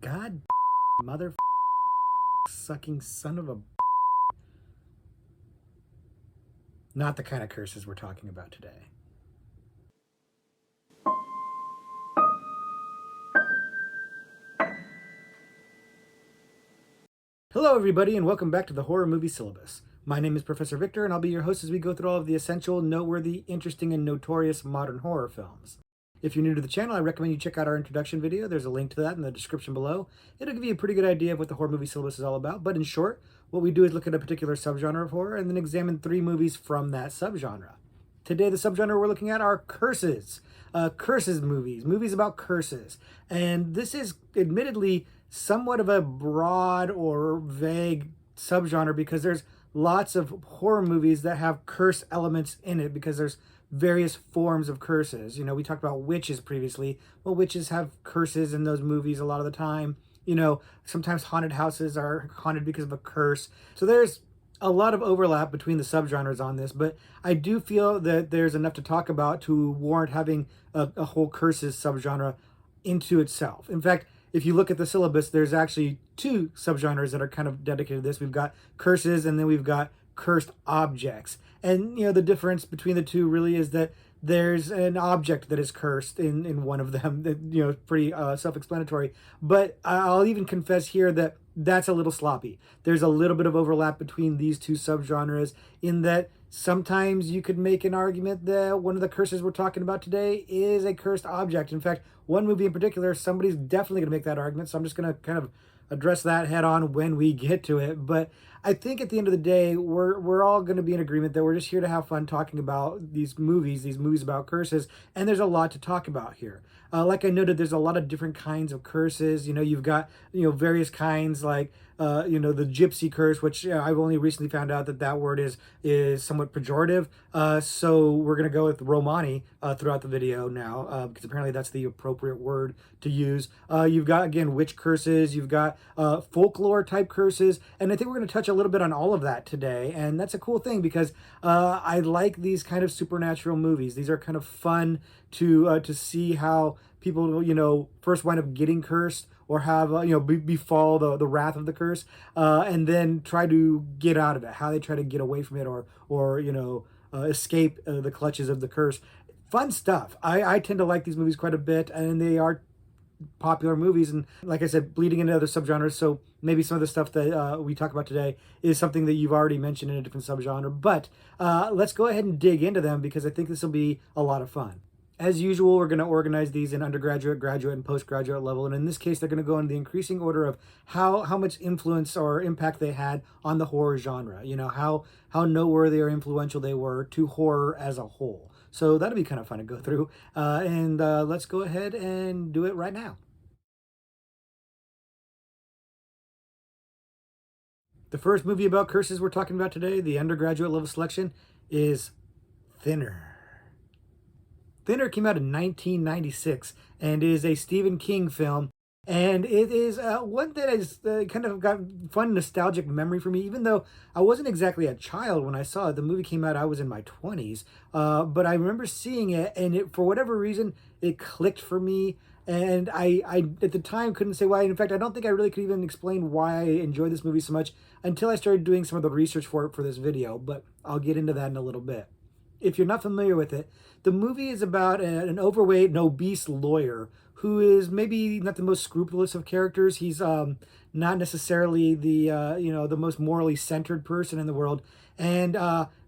God mother sucking son of a... Not the kind of curses we're talking about today. Hello everybody and welcome back to the Horror Movie Syllabus. My name is Professor Victor and I'll be your host as we go through all of the essential, noteworthy, interesting, and notorious modern horror films. If you're new to the channel, I recommend you check out our introduction video. There's a link to that in the description below. It'll give you a pretty good idea of what the Horror Movie Syllabus is all about, but in short, what we do is look at a particular subgenre of horror and then examine 3 movies from that subgenre. Today, the subgenre we're looking at are curses. Curses movies, movies about curses. And this is admittedly somewhat of a broad or vague subgenre because there's lots of horror movies that have curse elements in it because there's various forms of curses. You know, we talked about witches previously. Well, witches have curses in those movies a lot of the time. You know, sometimes haunted houses are haunted because of a curse. So there's a lot of overlap between the subgenres on this, but I do feel that there's enough to talk about to warrant having a whole curses subgenre into itself. In fact, if you look at the syllabus, there's actually 2 subgenres that are kind of dedicated to this. We've got curses and then we've got cursed objects. And, you know, the difference between the two really is that there's an object that is cursed in one of them that, you know, pretty self-explanatory. But I'll even confess here that that's a little sloppy. There's a little bit of overlap between these 2 subgenres in that sometimes you could make an argument that one of the curses we're talking about today is a cursed object. In fact, one movie in particular, somebody's definitely going to make that argument. So I'm just going to kind of address that head on when we get to it. But I think at the end of the day, we're all going to be in agreement that we're just here to have fun talking about these movies about curses, and there's a lot to talk about here. Like I noted, there's a lot of different kinds of curses. You know, you've got, you know, various kinds like, you know, the gypsy curse, which I've only recently found out that word is somewhat pejorative. So we're going to go with Romani throughout the video now, because apparently that's the appropriate word to use. You've got, again, witch curses. You've got folklore type curses. And I think we're going to touch a little bit on all of that today. And that's a cool thing because I like these kind of supernatural movies. These are kind of fun to see how people, you know, first wind up getting cursed or have, you know, befall the wrath of the curse, and then try to get out of it, how they try to get away from it or you know, escape the clutches of the curse. Fun stuff. I tend to like these movies quite a bit, and they are popular movies, and like I said, bleeding into other subgenres, so maybe some of the stuff that we talk about today is something that you've already mentioned in a different subgenre, but let's go ahead and dig into them because I think this will be a lot of fun. As usual, we're going to organize these in undergraduate, graduate, and postgraduate level. And in this case, they're going to go in the increasing order of how much influence or impact they had on the horror genre. You know, how noteworthy or influential they were to horror as a whole. So that'll be kind of fun to go through. And let's go ahead and do it right now. The first movie about curses we're talking about today, the undergraduate level selection, is Thinner. Thinner came out in 1996 and is a Stephen King film. And it is one that has kind of got fun nostalgic memory for me, even though I wasn't exactly a child when I saw it. The movie came out, I was in my 20s. But I remember seeing it, and it, for whatever reason, it clicked for me. And I at the time couldn't say why. In fact, I don't think I really could even explain why I enjoyed this movie so much until I started doing some of the research for it for this video. But I'll get into that in a little bit. If you're not familiar with it, the movie is about an overweight and obese lawyer who is maybe not the most scrupulous of characters. He's not necessarily the you know, the most morally centered person in the world. And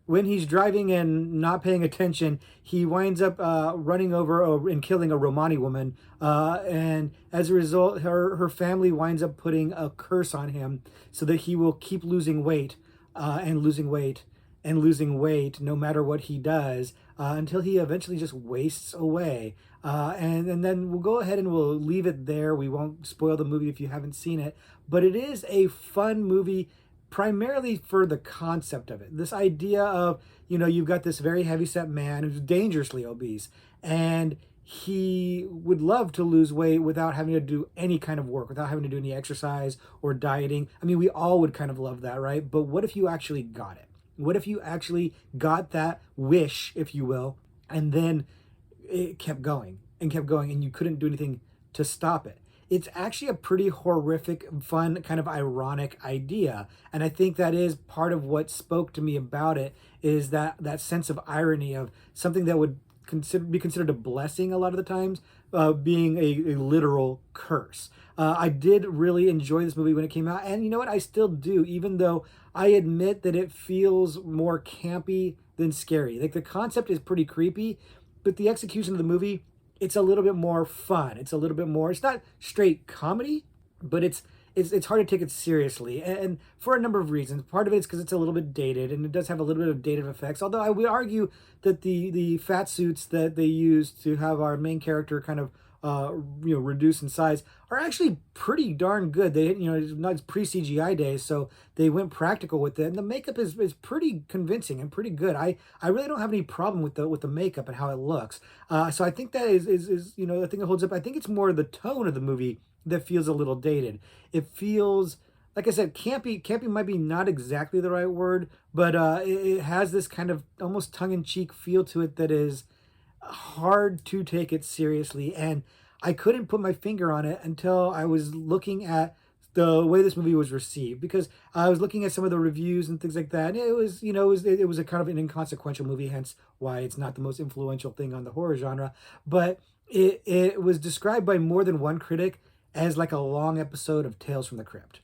when he's driving and not paying attention, he winds up running over and killing a Romani woman. And as a result, her family winds up putting a curse on him so that he will keep losing weight and losing weight and losing weight no matter what he does until he eventually just wastes away. And then we'll go ahead and we'll leave it there. We won't spoil the movie if you haven't seen it, but it is a fun movie primarily for the concept of it. This idea of, you know, you've got this very heavyset man who's dangerously obese, and he would love to lose weight without having to do any kind of work, without having to do any exercise or dieting. I mean, we all would kind of love that, right? But what if you actually got it? What if you actually got that wish, if you will, and then it kept going and kept going and you couldn't do anything to stop it? it's actually a pretty horrific, fun, kind of ironic idea. And I think that is part of what spoke to me about it, is that sense of irony of something that would be considered a blessing a lot of the times, being a literal curse. I did really enjoy this movie when it came out, and you know what? I still do, even though I admit that it feels more campy than scary. Like the concept is pretty creepy, but the execution of the movie, it's a little bit more fun. It's a little bit more. It's not straight comedy, but it's hard to take it seriously, and for a number of reasons. Part of it is because it's a little bit dated, and it does have a little bit of dated effects. Although I would argue that the fat suits that they use to have our main character kind of reduce in size are actually pretty darn good. They, it's not pre CGI days, so they went practical with it, and the makeup is pretty convincing and pretty good. I really don't have any problem with the makeup and how it looks. So I think that is I think it holds up. I think it's more the tone of the movie that feels a little dated. It feels, like I said, campy. Campy might be not exactly the right word, but it has this kind of almost tongue-in-cheek feel to it that is hard to take it seriously. And I couldn't put my finger on it until I was looking at the way this movie was received, because I was looking at some of the reviews and things like that. And it was, it was a kind of an inconsequential movie, hence why it's not the most influential thing on the horror genre. But it was described by more than one critic as like a long episode of Tales from the Crypt.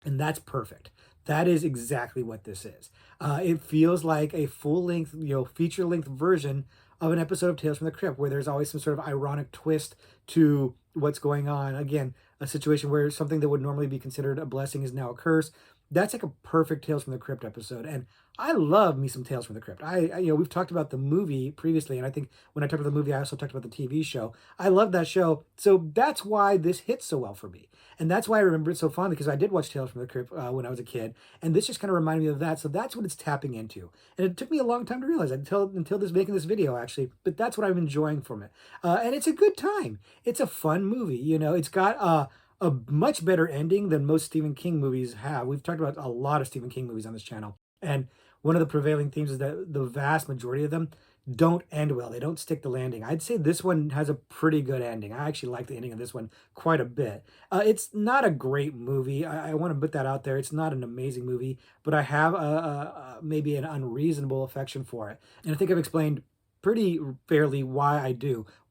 And that's perfect. That is exactly what this is. It feels like a full length, feature length version of an episode of Tales from the Crypt, where there's always some sort of ironic twist to what's going on. Again, a situation where something that would normally be considered a blessing is now a curse. That's like a perfect Tales from the Crypt episode. And I love me some Tales from the Crypt. We've talked about the movie previously, and I think when I talked about the movie, I also talked about the TV show. I love that show, so that's why this hits so well for me, and that's why I remember it so fondly, because I did watch Tales from the Crypt when I was a kid, and this just kind of reminded me of that. So that's what it's tapping into, and it took me a long time to realize that, until this making this video actually. But that's what I'm enjoying from it, and it's a good time. It's a fun movie. It's got a much better ending than most Stephen King movies have. We've talked about a lot of Stephen King movies on this channel, and one of the prevailing themes is that the vast majority of them don't end well. They don't stick the landing. I'd say this one has a pretty good ending. I actually like the ending of this one quite a bit. It's not a great movie. I want to put that out there. It's not an amazing movie, but I have maybe an unreasonable affection for it. And I think I've explained pretty fairly why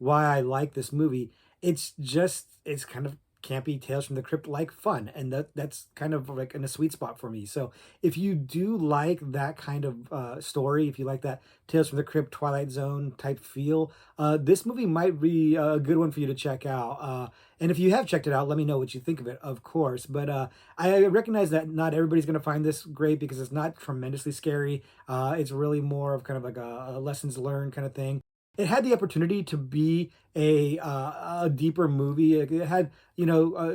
I like this movie. It's kind of campy Tales from the Crypt like fun, and that's kind of like in a sweet spot for me. So if you do like that kind of story, if you like that Tales from the Crypt Twilight Zone type feel, this movie might be a good one for you to check out. And if you have checked it out, let me know what you think of it, of course. But I recognize that not everybody's going to find this great, because it's not tremendously scary. It's really more of kind of like a lessons learned kind of thing. It had the opportunity to be a deeper movie. Like, it had,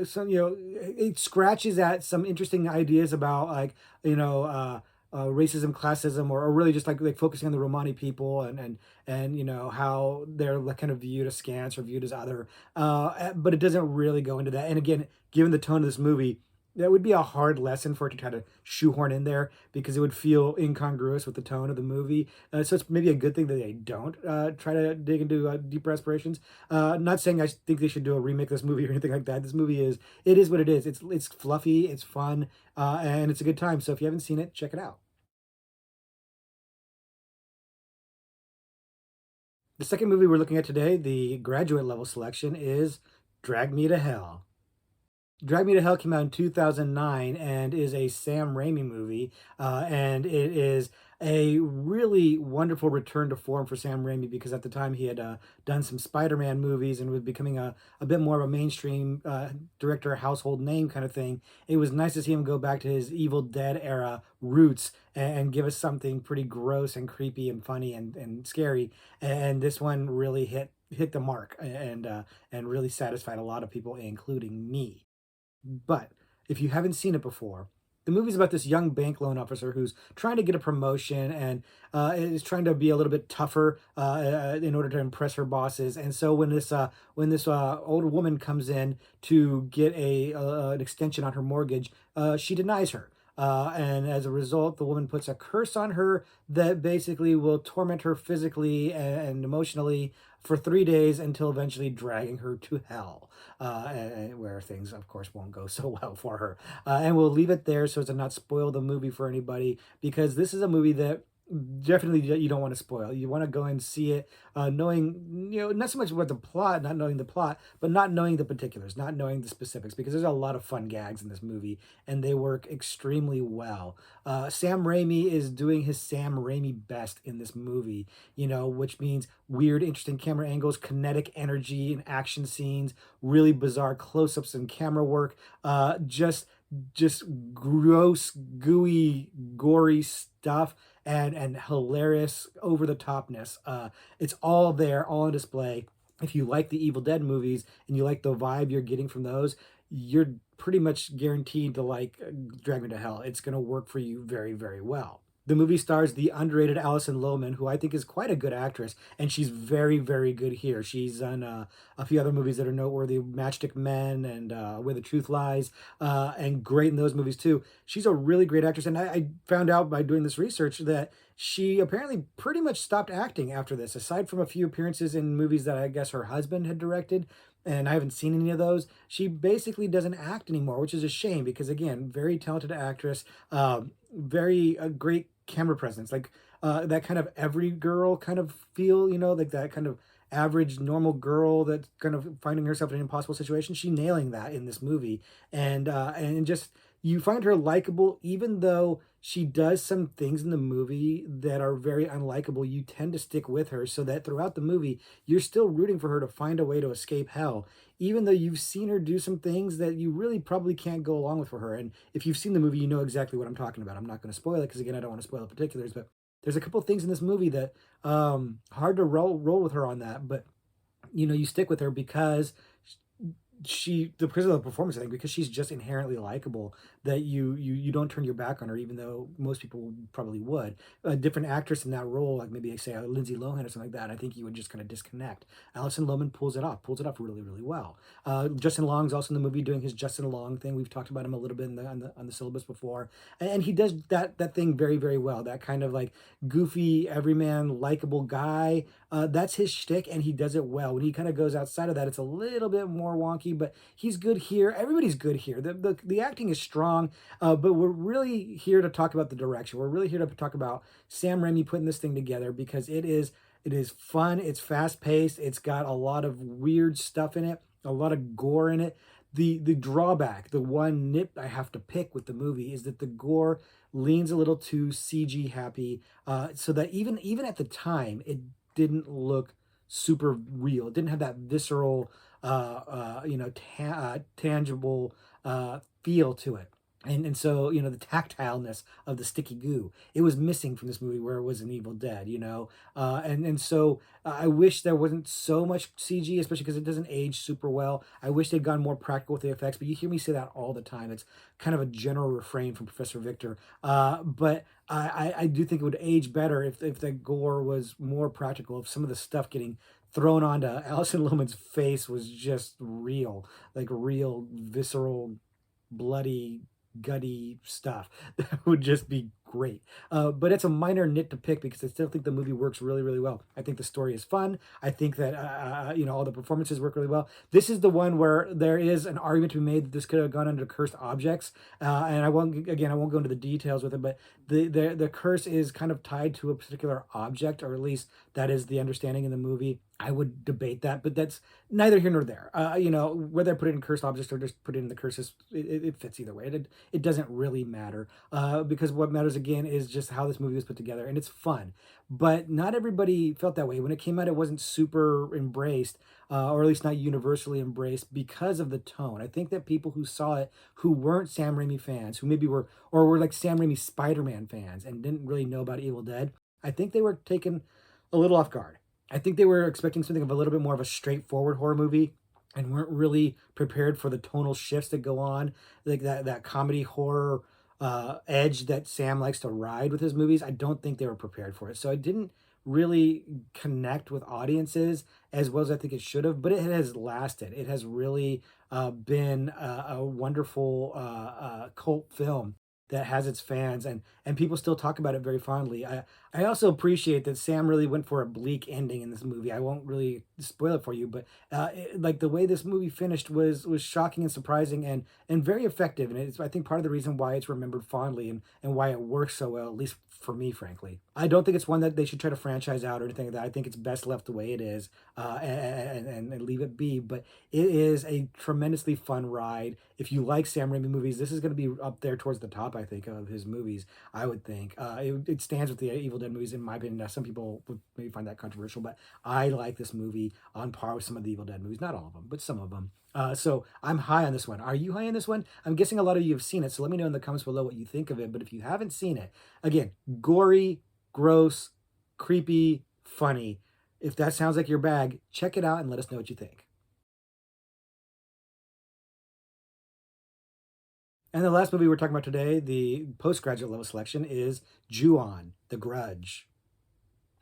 some, it scratches at some interesting ideas about, like, racism, classism, or really just like focusing on the Romani people, and how they're like kind of viewed askance or viewed as other. But it doesn't really go into that. And again, given the tone of this movie, that would be a hard lesson for it to try to shoehorn in there, because it would feel incongruous with the tone of the movie. So it's maybe a good thing that they don't try to dig into deeper aspirations. Not saying I think they should do a remake of this movie or anything like that. This movie is what it is. It's fluffy, it's fun, and it's a good time. So if you haven't seen it, check it out. The second movie we're looking at today, the graduate level selection, is Drag Me to Hell. Drag Me to Hell came out in 2009 and is a Sam Raimi movie. And it is a really wonderful return to form for Sam Raimi, because at the time he had done some Spider-Man movies and was becoming a bit more of a mainstream director, household name kind of thing. It was nice to see him go back to his Evil Dead era roots and give us something pretty gross and creepy and funny and scary. And this one really hit the mark, and really satisfied a lot of people, including me. But if you haven't seen it before, the movie's about this young bank loan officer who's trying to get a promotion, and is trying to be a little bit tougher in order to impress her bosses. And so when this old woman comes in to get an extension on her mortgage, she denies her. And as a result, the woman puts a curse on her that basically will torment her physically and emotionally for 3 days until eventually dragging her to hell, where things, of course, won't go so well for her. And we'll leave it there so as to not spoil the movie for anybody, because this is a movie that definitely you don't want to spoil. You want to go and see it, knowing, not so much what the plot, not knowing the plot, but not knowing the particulars, not knowing the specifics, because there's a lot of fun gags in this movie, and they work extremely well. Sam Raimi is doing his Sam Raimi best in this movie, which means weird, interesting camera angles, kinetic energy in action scenes, really bizarre close-ups and camera work, just gross, gooey, gory stuff, and hilarious over the topness. It's all there, all on display. If you like the Evil Dead movies and you like the vibe you're getting from those, you're pretty much guaranteed to like Drag Me to Hell. It's going to work for you very, very well. The movie stars the underrated Alison Lohman, who I think is quite a good actress, and she's very, very good here. She's done a few other movies that are noteworthy, Matchstick Men and Where the Truth Lies, and great in those movies too. She's a really great actress, and I found out by doing this research that she apparently pretty much stopped acting after this, aside from a few appearances in movies that I guess her husband had directed. And I haven't seen any of those. She basically doesn't act anymore, which is a shame because, again, very talented actress, very great camera presence, like that kind of every girl kind of feel, like that kind of average normal girl that's kind of finding herself in an impossible situation. She nailing that in this movie, and just you find her likable, even though she does some things in the movie that are very unlikable. You tend to stick with her, so that throughout the movie, you're still rooting for her to find a way to escape hell, even though you've seen her do some things that you really probably can't go along with for her. And if you've seen the movie, you know exactly what I'm talking about. I'm not going to spoil it because, again, I don't want to spoil the particulars, but there's a couple of things in this movie that hard to roll with her on that, but you stick with her because because of the performance, I think, because she's just inherently likable, that you don't turn your back on her, even though most people probably would. A different actress in that role, like maybe say Lindsay Lohan or something like that, I think you would just kind of disconnect. Alison Lohman pulls it off really, really well. Justin Long's also in the movie doing his Justin Long thing. We've talked about him a little bit on the syllabus before, and he does that thing very, very well. That kind of like goofy, everyman, likable guy. That's his shtick, and he does it well. When he kind of goes outside of that, it's a little bit more wonky, but he's good here. Everybody's good here. The acting is strong, but we're really here to talk about the direction. We're really here to talk about Sam Raimi putting this thing together because it is fun. It's fast paced. It's got a lot of weird stuff in it, a lot of gore in it. The drawback, the one nip I have to pick with the movie is that the gore leans a little too CG happy, so that even at the time it didn't look super real. It didn't have that visceral, tangible feel to it. And so, the tactileness of the sticky goo, it was missing from this movie where it was an Evil Dead, and so I wish there wasn't so much CG, especially because it doesn't age super well. I wish they'd gone more practical with the effects, but you hear me say that all the time. It's kind of a general refrain from Professor Victor. But I do think it would age better if the gore was more practical, if some of the stuff getting thrown onto Alison Lohman's face was just real, like real visceral, bloody, gutty stuff. That would just be great. But it's a minor nit to pick because I still think the movie works really, really well. I think the story is fun. I think that all the performances work really well. This is the one where there is an argument to be made that this could have gone under cursed objects, and I won't go into the details with it, but the curse is kind of tied to a particular object, or at least that is the understanding in the movie. I would debate that, but that's neither here nor there. Whether I put it in cursed objects or just put it in the curses, it fits either way. It doesn't really matter, because what matters again is just how this movie was put together, and it's fun. But not everybody felt that way when it came out. It wasn't super embraced, or at least not universally embraced because of the tone. I think that people who saw it, who weren't Sam Raimi fans, who maybe were like Sam Raimi Spider-Man fans and didn't really know about Evil Dead, I think they were taken a little off guard. I think they were expecting something of a little bit more of a straightforward horror movie and weren't really prepared for the tonal shifts that go on, like that comedy horror edge that Sam likes to ride with his movies. I don't think they were prepared for it. So I didn't really connect with audiences as well as I think it should have, but it has lasted. It has really been a wonderful cult film that has its fans, and people still talk about it very fondly. I also appreciate that Sam really went for a bleak ending in this movie. I won't really spoil it for you, but like the way this movie finished was shocking and surprising and very effective, and it's I think part of the reason why it's remembered fondly and why it works so well, at least for me, frankly. I don't think it's one that they should try to franchise out or anything like that. I think it's best left the way it is, and leave it be. But it is a tremendously fun ride. If you like Sam Raimi movies, this is going to be up there towards the top, I think, of his movies. I would think it stands with the Evil Dead movies in my opinion. Now, some people would maybe find that controversial, but I like this movie on par with some of the Evil Dead movies. Not all of them, but some of them. So I'm high on this one. Are you high on this one? I'm guessing a lot of you have seen it, so let me know in the comments below what you think of it. But if you haven't seen it, again, gory, gross, creepy, funny. If that sounds like your bag, check it out and let us know what you think. And the last movie we're talking about today, the postgraduate level selection, is Ju-on, The Grudge.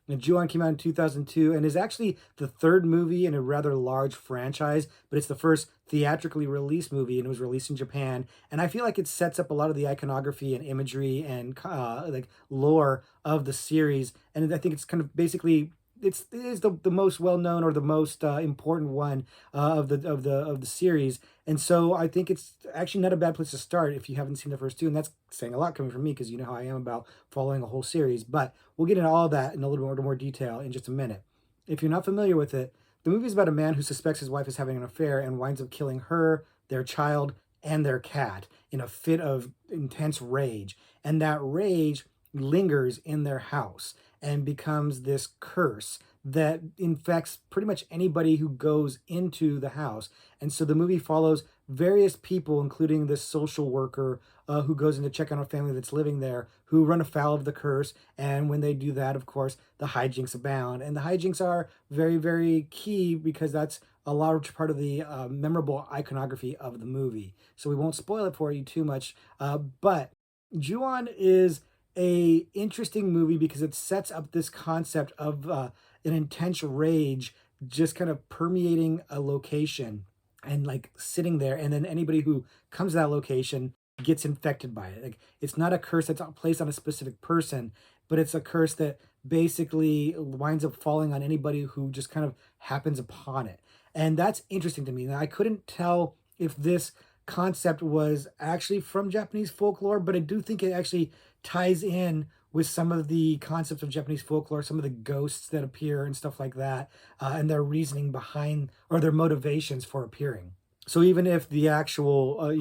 And Ju-on came out in 2002 and is actually the third movie in a rather large franchise, but it's the first theatrically released movie and it was released in Japan. And I feel like it sets up a lot of the iconography and imagery and like lore of the series. And I think it's kind of basically it is the most well known or the most important one of the series, and so I think it's actually not a bad place to start if you haven't seen the first two, and that's saying a lot coming from me because you know how I am about following a whole series. But we'll get into all that in a little bit more detail in just a minute. If you're not familiar with it, the movie is about a man who suspects his wife is having an affair and winds up killing her, their child, and their cat in a fit of intense rage, and that rage lingers in their house and becomes this curse that infects pretty much anybody who goes into the house. And so the movie follows various people, including this social worker who goes in to check on a family that's living there, who run afoul of the curse. And when they do that, of course, the hijinks abound. And the hijinks are very, very key because that's a large part of the memorable iconography of the movie. So we won't spoil it for you too much. But Ju-on is a interesting movie because it sets up this concept of an intense rage just kind of permeating a location and like sitting there, and then anybody who comes to that location gets infected by it. Like it's not a curse that's placed on a specific person, but it's a curse that basically winds up falling on anybody who just kind of happens upon it. And that's interesting to me. Now I couldn't tell if this concept was actually from Japanese folklore, but I do think it actually ties in with some of the concepts of Japanese folklore, some of the ghosts that appear and stuff like that, and their reasoning behind or their motivations for appearing. So even if the actual,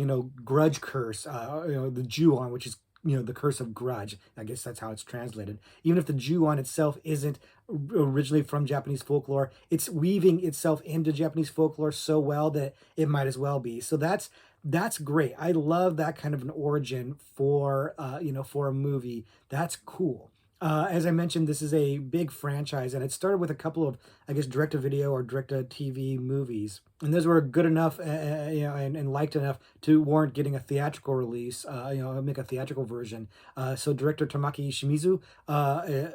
grudge curse, the Ju-on, which is the curse of grudge, I guess that's how it's translated. Even if the Ju-on itself isn't originally from Japanese folklore, it's weaving itself into Japanese folklore so well that it might as well be. So that's great. I love that kind of an origin for for a movie. That's cool. As I mentioned, this is a big franchise, and it started with a couple of, I guess, direct-to-video or direct-to-TV movies, and those were good enough, and liked enough to warrant getting a theatrical release. Make a theatrical version. So director Tamaki Shimizu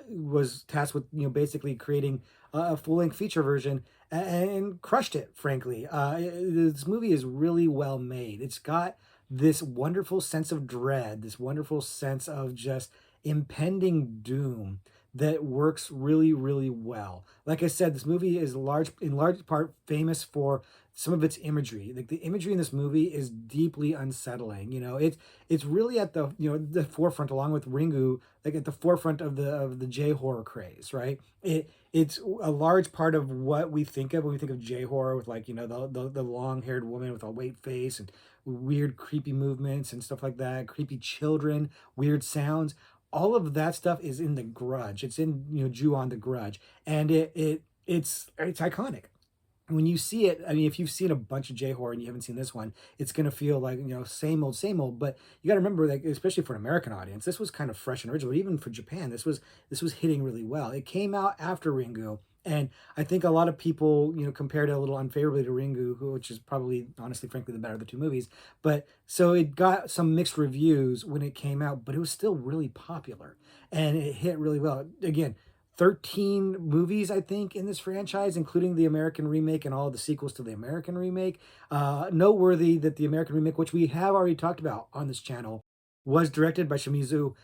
was tasked with, basically creating a full-length feature version and crushed it. Frankly, this movie is really well made. It's got this wonderful sense of dread, this wonderful sense of just impending doom that works really, really well. Like I said, this movie is in large part famous for some of its imagery. Like the imagery in this movie is deeply unsettling. It's really at the forefront, along with Ringu, like at the forefront of the J horror craze, right? It's a large part of what we think of when we think of J horror, with like the long haired woman with a white face and weird creepy movements and stuff like that, creepy children, weird sounds. All of that stuff is in The Grudge. It's in Ju-on, The Grudge, and it's iconic. When you see it, I mean, if you've seen a bunch of J horror and you haven't seen this one, it's gonna feel like same old, same old. But you got to remember, like, especially for an American audience, this was kind of fresh and original. But even for Japan, this was hitting really well. It came out after Ringu, and I think a lot of people compared it a little unfavorably to Ringu, which is probably, honestly, frankly, the better of the two movies. But so it got some mixed reviews when it came out, but it was still really popular and it hit really well. Again, 13 movies, I think, in this franchise, including the American remake and all the sequels to the American remake. Noteworthy that the American remake, which we have already talked about on this channel, was directed by Shimizu.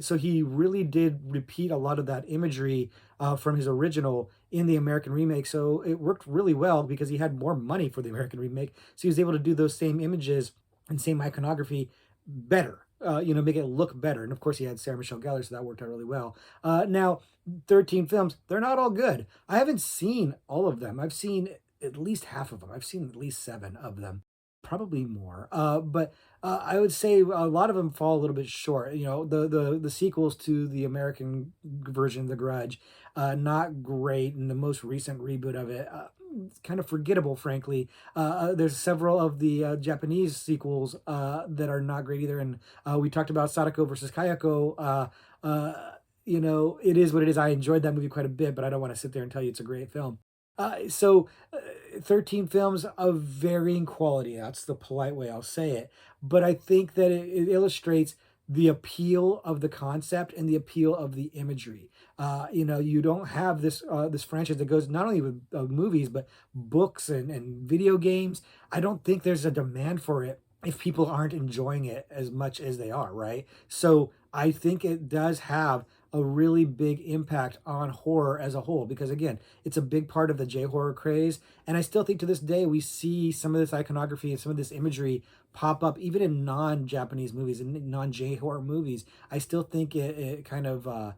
So he really did repeat a lot of that imagery from his original in the American remake. So it worked really well because he had more money for the American remake. So he was able to do those same images and same iconography better. Make it look better. And of course, he had Sarah Michelle Gellar, so that worked out really well. Now, 13 films, they're not all good. I haven't seen all of them. I've seen at least half of them. I've seen at least seven of them, probably more. But I would say a lot of them fall a little bit short. The sequels to the American version, The Grudge, not great, and the most recent reboot of it, it's kind of forgettable, frankly. There's several of the Japanese sequels that are not great either, and we talked about Sadako versus Kayako. It is what it is. I enjoyed that movie quite a bit, but I don't want to sit there and tell you it's a great film. So 13 films of varying quality. That's the polite way I'll say it. But I think that it illustrates the appeal of the concept and the appeal of the imagery. You don't have this franchise that goes not only with movies but books and video games. I don't think there's a demand for it if people aren't enjoying it as much as they are, right? So I think it does have a really big impact on horror as a whole because again, it's a big part of the J-horror craze, and I still think to this day we see some of this iconography and some of this imagery pop up even in non-Japanese movies and non-J-horror movies. I still think it kind of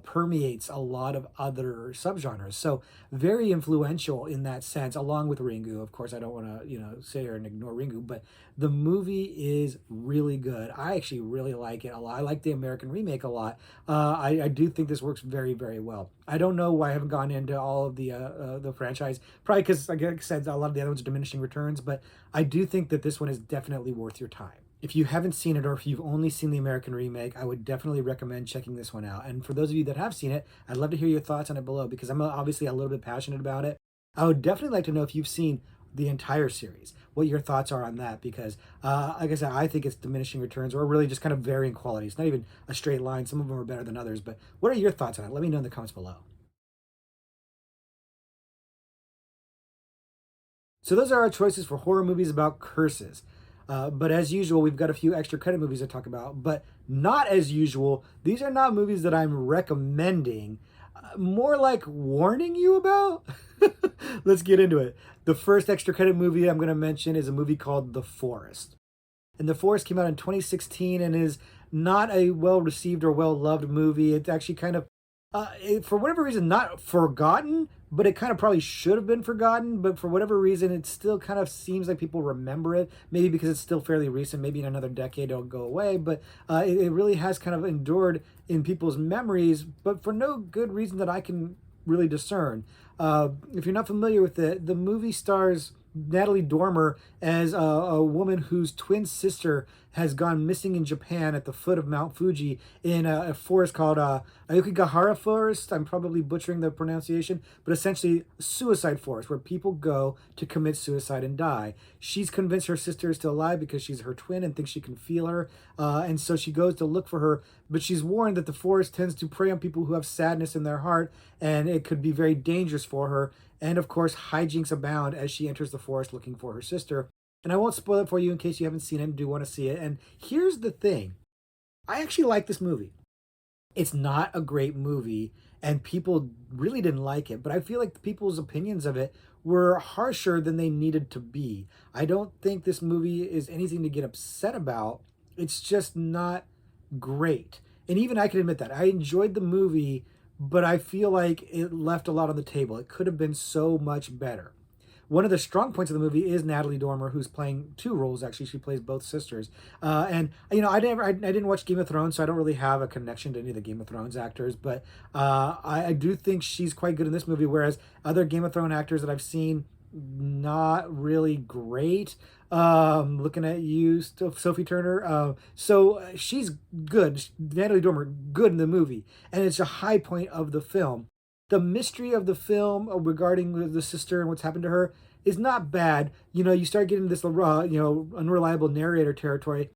permeates a lot of other subgenres. So very influential in that sense, along with Ringu. Of course, I don't want to, sit here and ignore Ringu, but the movie is really good. I actually really like it a lot. I like the American remake a lot. I do think this works very, very well. I don't know why I haven't gone into all of the franchise. Probably because, like I said, a lot of the other ones are diminishing returns, but I do think that this one is definitely worth your time. If you haven't seen it or if you've only seen the American remake, I would definitely recommend checking this one out. And for those of you that have seen it, I'd love to hear your thoughts on it below because I'm obviously a little bit passionate about it. I would definitely like to know if you've seen the entire series, what your thoughts are on that because, like I said, I think it's diminishing returns or really just kind of varying quality. It's not even a straight line. Some of them are better than others, but what are your thoughts on it? Let me know in the comments below. So those are our choices for horror movies about curses. But as usual, we've got a few extra credit movies to talk about. But not as usual, these are not movies that I'm recommending, more like warning you about. Let's get into it. The first extra credit movie I'm going to mention is a movie called The Forest. And The Forest came out in 2016 and is not a well received or well loved movie. It's actually kind of for whatever reason, not forgotten, but it kind of probably should have been forgotten. But for whatever reason, it still kind of seems like people remember it. Maybe because it's still fairly recent. Maybe in another decade it'll go away. But it really has kind of endured in people's memories, but for no good reason that I can really discern. If you're not familiar with it, the movie stars Natalie Dormer as a woman whose twin sister has gone missing in Japan at the foot of Mount Fuji in a forest called Ayukigahara Forest. I'm probably butchering the pronunciation, but essentially a suicide forest where people go to commit suicide and die. She's convinced her sister is still alive because she's her twin and thinks she can feel her, and so she goes to look for her, but she's warned that the forest tends to prey on people who have sadness in their heart, and it could be very dangerous for her. And of course, hijinks abound as she enters the forest looking for her sister. And I won't spoil it for you in case you haven't seen it and do want to see it. And here's the thing, I actually like this movie. It's not a great movie, and people really didn't like it, but I feel like people's opinions of it were harsher than they needed to be. I don't think this movie is anything to get upset about. It's just not great. And even I can admit that. I enjoyed the movie, but I feel like it left a lot on the table. It could have been so much better. One of the strong points of the movie is Natalie Dormer, who's playing two roles. Actually, she plays both sisters. And I didn't watch Game of Thrones, so I don't really have a connection to any of the Game of Thrones actors. But I do think she's quite good in this movie. Whereas other Game of Thrones actors that I've seen, not really great. Looking at you, Sophie Turner. So she's good. Natalie Dormer, good in the movie, and it's a high point of the film. The mystery of the film regarding the sister and what's happened to her is not bad. You start getting this, unreliable narrator territory.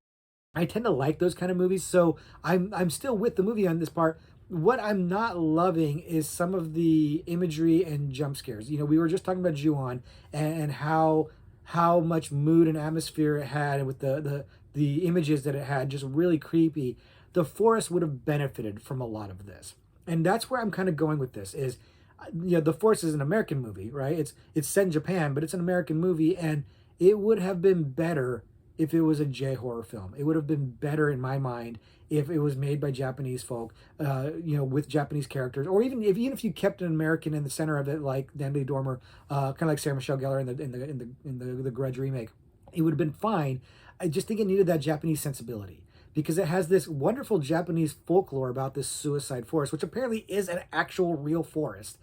I tend to like those kind of movies, so I'm still with the movie on this part. What I'm not loving is some of the imagery and jump scares. We were just talking about Ju-on and how how much mood and atmosphere it had, and with the images that it had, just really creepy. The forest would have benefited from a lot of this, and that's where I'm kind of going with this. Is The Forest is an American movie, right? It's set in Japan, but it's an American movie, and it would have been better if it was a J horror film. It would have been better in my mind if it was made by Japanese folk, with Japanese characters, or even if you kept an American in the center of it, like Natalie Dormer, kind of like Sarah Michelle Gellar in the Grudge remake. It would have been fine. I just think it needed that Japanese sensibility, because it has this wonderful Japanese folklore about this suicide forest, which apparently is an actual real forest.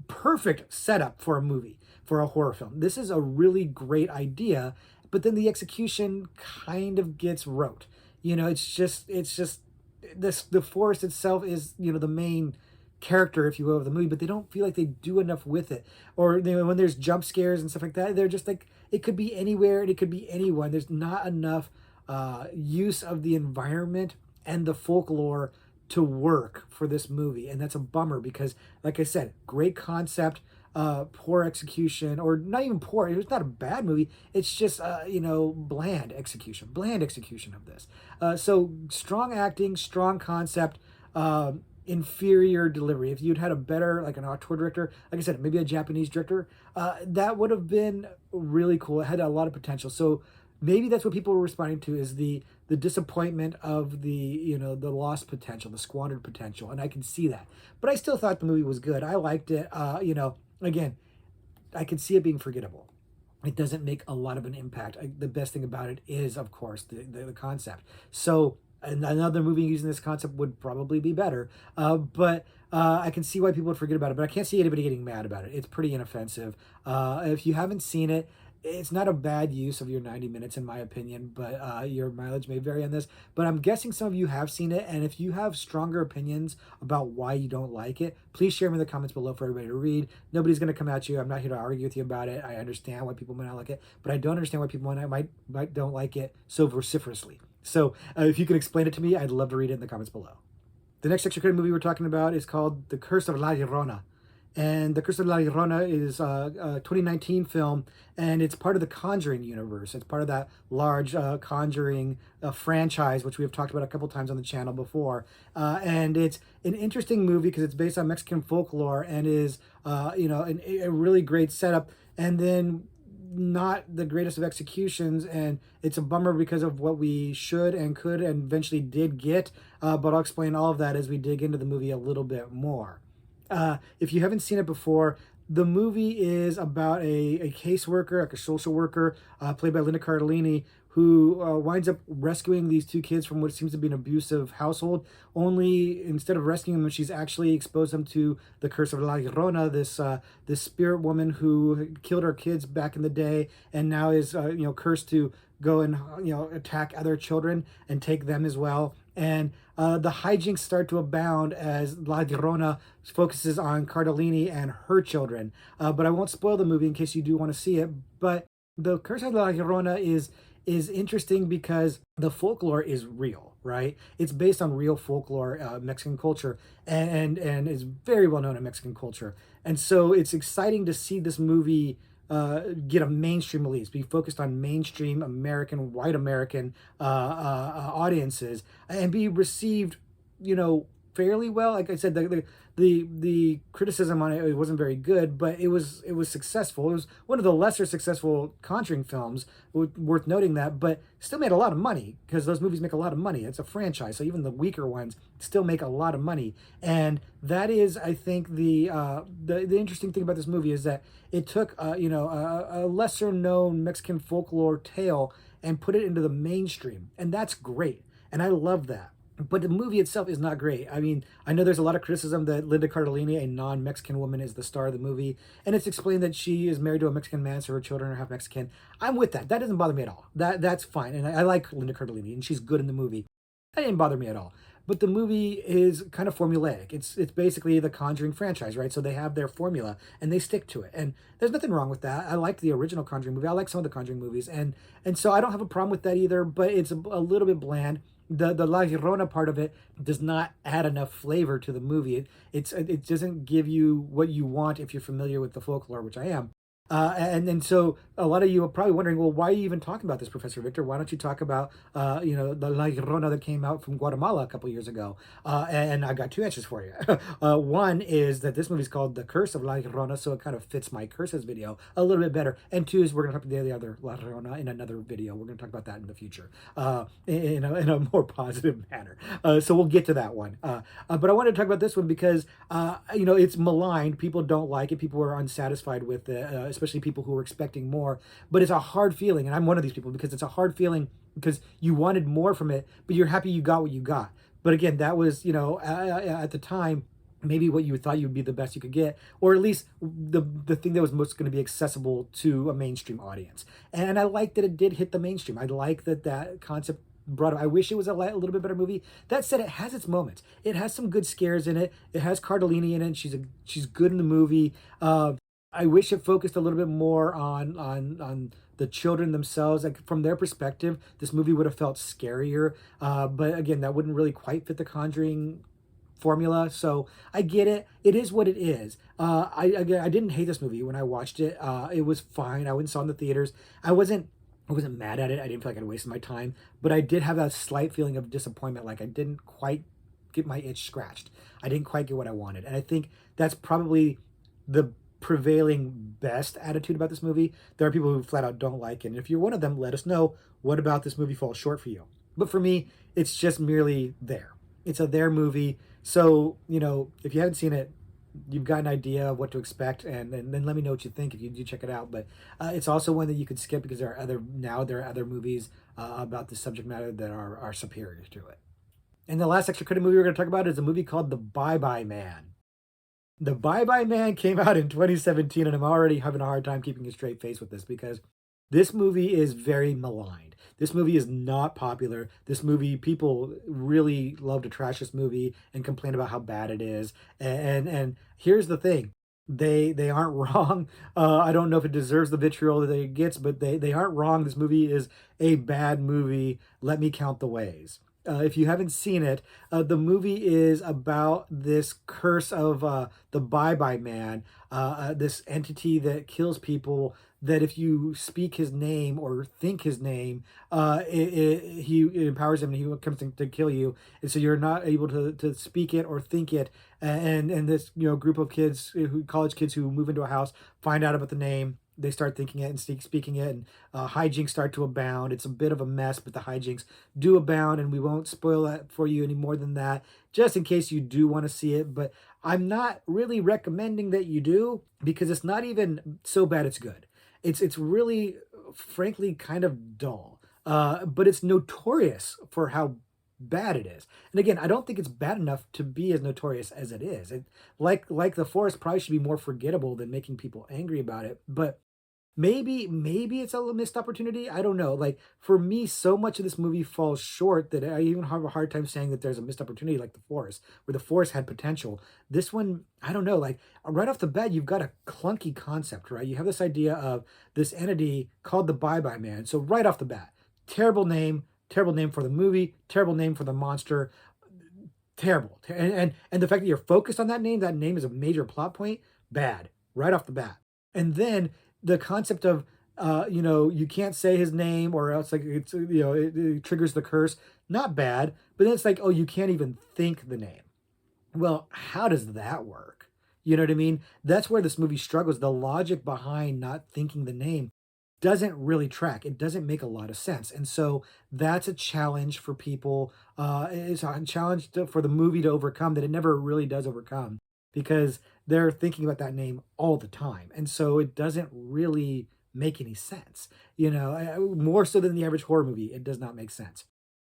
Perfect setup for a movie, for a horror film. This is a really great idea, but then the execution kind of gets rote. It's just the forest itself is the main character, if you will, of the movie, but they don't feel like they do enough with it. Or when there's jump scares and stuff like that, they're just like, it could be anywhere and it could be anyone. There's not enough use of the environment and the folklore to work for this movie, and that's a bummer because, like I said, great concept, poor execution, or not even poor. It was not a bad movie. It's just bland execution of this. So strong acting, strong concept, inferior delivery. If you'd had a better, like an auteur director, like I said, maybe a Japanese director, that would have been really cool. It had a lot of potential. So maybe that's what people were responding to, is the disappointment of the lost potential, the squandered potential, and I can see that. But I still thought the movie was good. I liked it. Again, I can see it being forgettable. It doesn't make a lot of an impact. The best thing about it is, of course, the concept. So another movie using this concept would probably be better. But I can see why people would forget about it. But I can't see anybody getting mad about it. It's pretty inoffensive. If you haven't seen it, it's not a bad use of your 90 minutes, in my opinion, but your mileage may vary on this. But I'm guessing some of you have seen it, and if you have stronger opinions about why you don't like it, please share them in the comments below for everybody to read. Nobody's going to come at you. I'm not here to argue with you about it. I understand why people might not like it, but I don't understand why people might don't like it so vociferously. So if you can explain it to me, I'd love to read it in the comments below. The next extra credit movie we're talking about is called The Curse of La Llorona. And The Curse of La Llorona is a 2019 film, and it's part of the Conjuring universe. It's part of that large Conjuring franchise, which we have talked about a couple times on the channel before. And it's an interesting movie because it's based on Mexican folklore and is, a really great setup. And then not the greatest of executions, and it's a bummer because of what we should and could and eventually did get. But I'll explain all of that as we dig into the movie a little bit more. If you haven't seen it before, the movie is about a caseworker, like a social worker, played by Linda Cardellini, who winds up rescuing these two kids from what seems to be an abusive household. Only instead of rescuing them, she's actually exposed them to the curse of La Llorona, this spirit woman who killed her kids back in the day, and now is cursed to go and attack other children and take them as well. And the hijinks start to abound as La Llorona focuses on Cardellini and her children. But I won't spoil the movie in case you do want to see it. But the Curse of La Llorona is interesting because the folklore is real, right? It's based on real folklore, Mexican culture, and is very well known in Mexican culture. And so it's exciting to see this movie get a mainstream release, be focused on mainstream American, white American audiences, and be received, fairly well. Like I said, the criticism on it wasn't very good, but it was successful. It was one of the lesser successful Conjuring films, worth noting that, but still made a lot of money because those movies make a lot of money. It's a franchise, so even the weaker ones still make a lot of money. And that is, I think, the interesting thing about this movie is that it took a lesser known Mexican folklore tale and put it into the mainstream, and that's great, and I love that. But the movie itself is not great. I mean, I know there's a lot of criticism that Linda Cardellini, a non-Mexican woman, is the star of the movie. And it's explained that she is married to a Mexican man, so her children are half Mexican. I'm with that. That doesn't bother me at all. That's fine. And I like Linda Cardellini, and she's good in the movie. That didn't bother me at all. But the movie is kind of formulaic. It's basically the Conjuring franchise, right? So they have their formula, and they stick to it. And there's nothing wrong with that. I liked the original Conjuring movie. I like some of the Conjuring movies. And so I don't have a problem with that either, but it's a little bit bland. The La Llorona part of it does not add enough flavor to the movie. It doesn't give you what you want if you're familiar with the folklore, which I am. And so a lot of you are probably wondering, well, why are you even talking about this, Professor Victor? Why don't you talk about, the La Llorona that came out from Guatemala a couple years ago? And I got two answers for you. One is that this movie's called The Curse of La Llorona, so it kind of fits my curses video a little bit better. And two is we're going to talk about the other La Llorona in another video. We're going to talk about that in the future in a more positive manner. So we'll get to that one. But I wanted to talk about this one because, it's maligned. People don't like it. People are unsatisfied with it, especially people who were expecting more. But it's a hard feeling, and I'm one of these people because it's a hard feeling because you wanted more from it, but you're happy you got what you got. But again, that was, at the time, maybe what you thought would be the best you could get, or at least the thing that was most going to be accessible to a mainstream audience. And I like that it did hit the mainstream. I like that concept brought up. I wish it was a little bit better movie. That said, it has its moments. It has some good scares in it. It has Cardellini in it. She's good in the movie. I wish it focused a little bit more on the children themselves. Like from their perspective, this movie would have felt scarier. But again, that wouldn't really quite fit the Conjuring formula. So I get it. It is what it is. I didn't hate this movie when I watched it. It was fine. I went and saw it in the theaters. I wasn't mad at it. I didn't feel like I'd wasted my time, but I did have that slight feeling of disappointment. Like I didn't quite get my itch scratched. I didn't quite get what I wanted. And I think that's probably the prevailing best attitude about this movie. There are people who flat out don't like it. And if you're one of them, let us know what about this movie falls short for you. But for me, it's just merely there. It's a there movie. So, if you haven't seen it, you've got an idea of what to expect, and then let me know what you think if you do check it out. But it's also one that you could skip because there are other movies about the subject matter that are superior to it. And the last extra credit movie we're going to talk about is a movie called The Bye Bye Man. The Bye Bye Man came out in 2017, and I'm already having a hard time keeping a straight face with this because this movie is very maligned. This movie is not popular. This movie, people really love to trash this movie and complain about how bad it is. And here's the thing. They aren't wrong. I don't know if it deserves the vitriol that it gets, but they aren't wrong. This movie is a bad movie. Let me count the ways. If you haven't seen it, the movie is about this curse of the Bye Bye Man, this entity that kills people. That if you speak his name or think his name, it empowers him and he comes to kill you. And so you're not able to speak it or think it. And this group of kids, college kids who move into a house, find out about the name. They start thinking it and speaking it, and hijinks start to abound. It's a bit of a mess, but the hijinks do abound, and we won't spoil that for you any more than that, just in case you do want to see it. But I'm not really recommending that you do because it's not even so bad it's good. It's really, frankly, kind of dull. But it's notorious for how bad it is. And again, I don't think it's bad enough to be as notorious as it is. Like The Forest probably should be more forgettable than making people angry about it. But maybe it's a missed opportunity. I don't know. Like for me, so much of this movie falls short that I even have a hard time saying that there's a missed opportunity like The Forest, where The Forest had potential. This one, I don't know. Like right off the bat, you've got a clunky concept, right? You have this idea of this entity called the Bye Bye Man. So right off the bat, terrible name for the movie, terrible name for the monster, terrible. And the fact that you're focused on that name is a major plot point, bad right off the bat. And then the concept of you can't say his name or else like it triggers the curse, not bad. But then it's like, oh, you can't even think the name. Well, how does that work? You know what I mean? That's where this movie struggles. The logic behind not thinking the name doesn't really track. It doesn't make a lot of sense. And so that's a challenge for people. It's a challenge for the movie to overcome that it never really does overcome because they're thinking about that name all the time. And so it doesn't really make any sense. More so than the average horror movie, it does not make sense.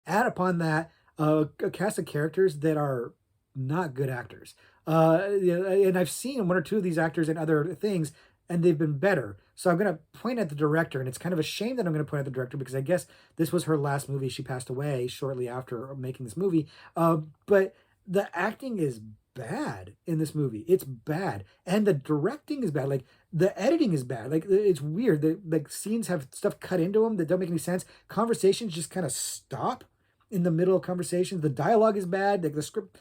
Add upon that a cast of characters that are not good actors. And I've seen one or two of these actors in other things, and they've been better. So I'm going to point at the director, and it's kind of a shame that I'm going to point at the director because I guess this was her last movie. She passed away shortly after making this movie. But the acting is bad in this movie. It's bad, and the directing is bad. Like the editing is bad. Like it's weird. Like scenes have stuff cut into them that don't make any sense. Conversations just kind of stop in the middle of conversations. The dialogue is bad. Like the script,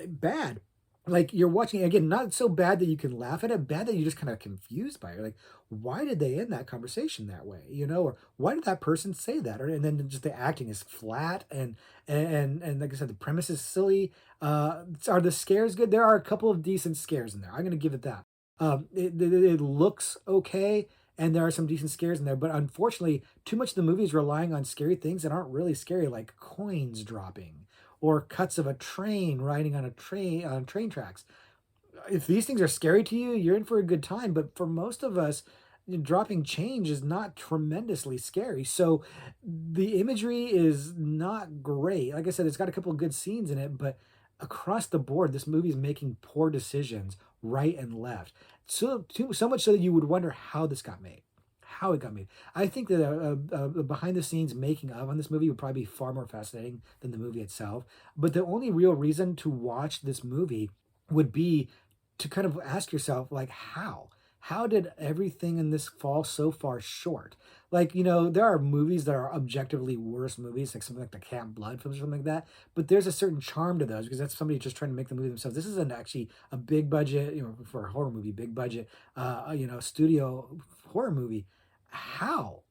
bad. like you're watching again, not so bad that you can laugh at it, bad that you're just kind of confused by it. You're like, why did they end that conversation that way? Or why did that person say that? Or and then just the acting is flat and like I said, the premise is silly. Are the scares good? There are a couple of decent scares in there. I'm gonna give it that. It looks okay, and there are some decent scares in there, but unfortunately, too much of the movie is relying on scary things that aren't really scary, like coins dropping or cuts of a train riding on train tracks. If these things are scary to you, you're in for a good time. But for most of us, dropping change is not tremendously scary. So the imagery is not great. Like I said, it's got a couple of good scenes in it, but across the board, this movie is making poor decisions right and left. So much so that you would wonder how this got made. How it got made. I think that a behind the scenes making of on this movie would probably be far more fascinating than the movie itself. But the only real reason to watch this movie would be to kind of ask yourself, like, how? How did everything in this fall so far short? Like, there are movies that are objectively worse movies, like something like the Camp Blood films or something like that. But there's a certain charm to those because that's somebody just trying to make the movie themselves. This isn't actually a big budget, for a horror movie, big budget, studio horror movie. How?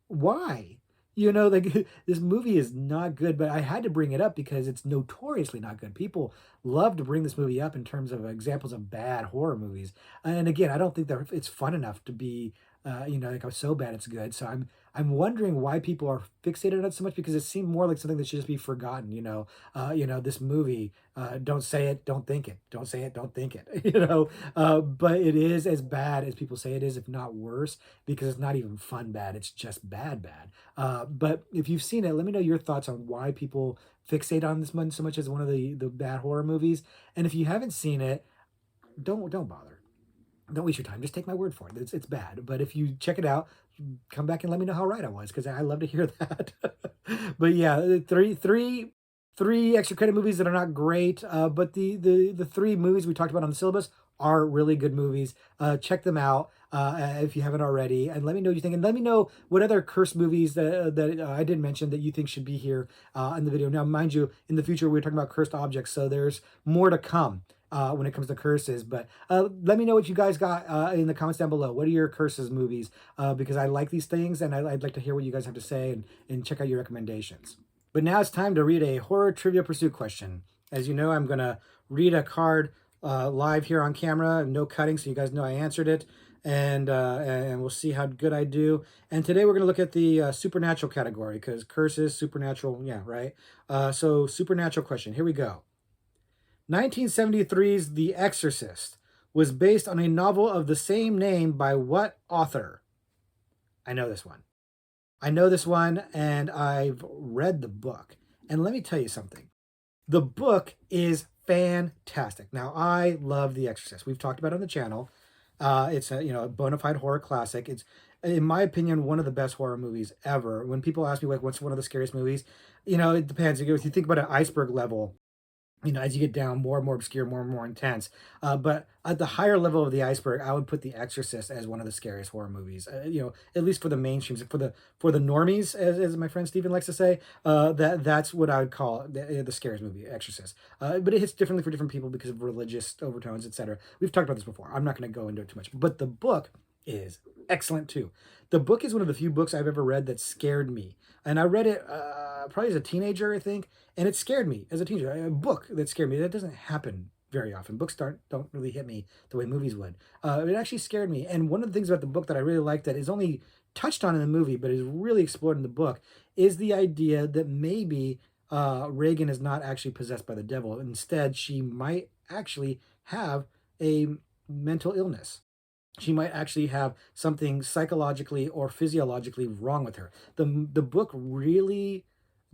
Why? Like this movie is not good, but I had to bring it up because it's notoriously not good. People love to bring this movie up in terms of examples of bad horror movies. And again, I don't think that it's fun enough to be, like I'm so bad it's good. So I'm wondering why people are fixated on it so much because it seemed more like something that should just be forgotten. This movie, don't say it, don't think it, don't say it, don't think it. But it is as bad as people say it is, if not worse, because it's not even fun bad. It's just bad, bad. But if you've seen it, let me know your thoughts on why people fixate on this one so much as one of the bad horror movies. And if you haven't seen it, don't bother. Don't waste your time. Just take my word for it. It's bad. But if you check it out, come back and let me know how right I was because I love to hear that. But yeah, three extra credit movies that are not great. But the three movies we talked about on the syllabus are really good movies. Check them out if you haven't already, and let me know what you think. And let me know what other cursed movies that I didn't mention that you think should be here in the video. Now, mind you, in the future we're talking about cursed objects, so there's more to come. When it comes to curses, but let me know what you guys got in the comments down below. What are your curses movies? Because I like these things, and I'd like to hear what you guys have to say and check out your recommendations. But now it's time to read a horror trivia pursuit question. As you know, I'm going to read a card live here on camera, no cutting, so you guys know I answered it. And we'll see how good I do. And today we're going to look at the supernatural category because curses, supernatural, yeah, right? So supernatural question. Here we go. 1973's The Exorcist was based on a novel of the same name by what author? I know this one. I know this one, and I've read the book. And let me tell you something. The book is fantastic. Now, I love The Exorcist. We've talked about it on the channel. It's a bona fide horror classic. It's, in my opinion, one of the best horror movies ever. When people ask me like, what's one of the scariest movies, it depends. If you think about an iceberg level, as you get down, more and more obscure, more and more intense. But at the higher level of the iceberg, I would put The Exorcist as one of the scariest horror movies. At least for the mainstreams, for the normies, as my friend Steven likes to say, that's what I would call the scariest movie, Exorcist. But it hits differently for different people because of religious overtones, etc. We've talked about this before. I'm not going to go into it too much. But the book is excellent too. The book is one of the few books I've ever read that scared me, and I read it probably as a teenager, I think, and it scared me as a teenager. A book that scared me, that doesn't happen very often. Books don't really hit me the way movies would. It actually scared me, and one of the things about the book that I really like that is only touched on in the movie, but is really explored in the book, is the idea that maybe Reagan is not actually possessed by the devil. Instead, she might actually have a mental illness. She might actually have something psychologically or physiologically wrong with her. The book really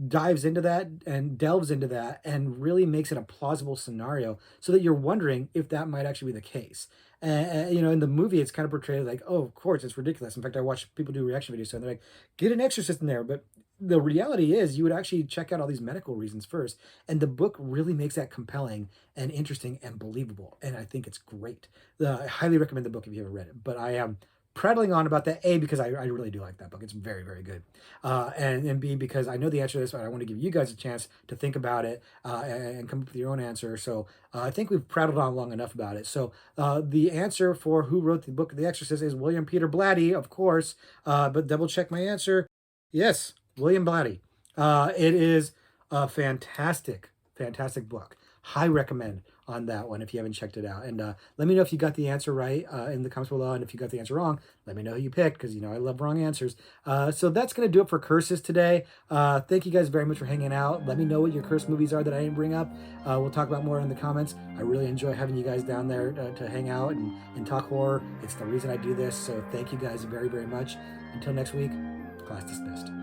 dives into that and delves into that and really makes it a plausible scenario so that you're wondering if that might actually be the case. In the movie, it's kind of portrayed like, oh, of course, it's ridiculous. In fact, I watch people do reaction videos, so they're like, get an exorcist in there. But the reality is, you would actually check out all these medical reasons first. And the book really makes that compelling and interesting and believable. And I think it's great. I highly recommend the book if you haven't read it. But I am prattling on about that, A, because I really do like that book. It's very, very good. And B, because I know the answer to this, but I want to give you guys a chance to think about it and come up with your own answer. So I think we've prattled on long enough about it. So the answer for who wrote the book of The Exorcist is William Peter Blatty, of course. But double check my answer. Yes, William Blatty. It is a fantastic, fantastic book. High recommend on that one if you haven't checked it out. And let me know if you got the answer right in the comments below. And if you got the answer wrong, let me know who you picked, because I love wrong answers. So that's going to do it for curses today. Thank you guys very much for hanging out. Let me know what your curse movies are that I didn't bring up. We'll talk about more in the comments. I really enjoy having you guys down there to hang out and talk horror. It's the reason I do this. So thank you guys very, very much. Until next week, class dismissed.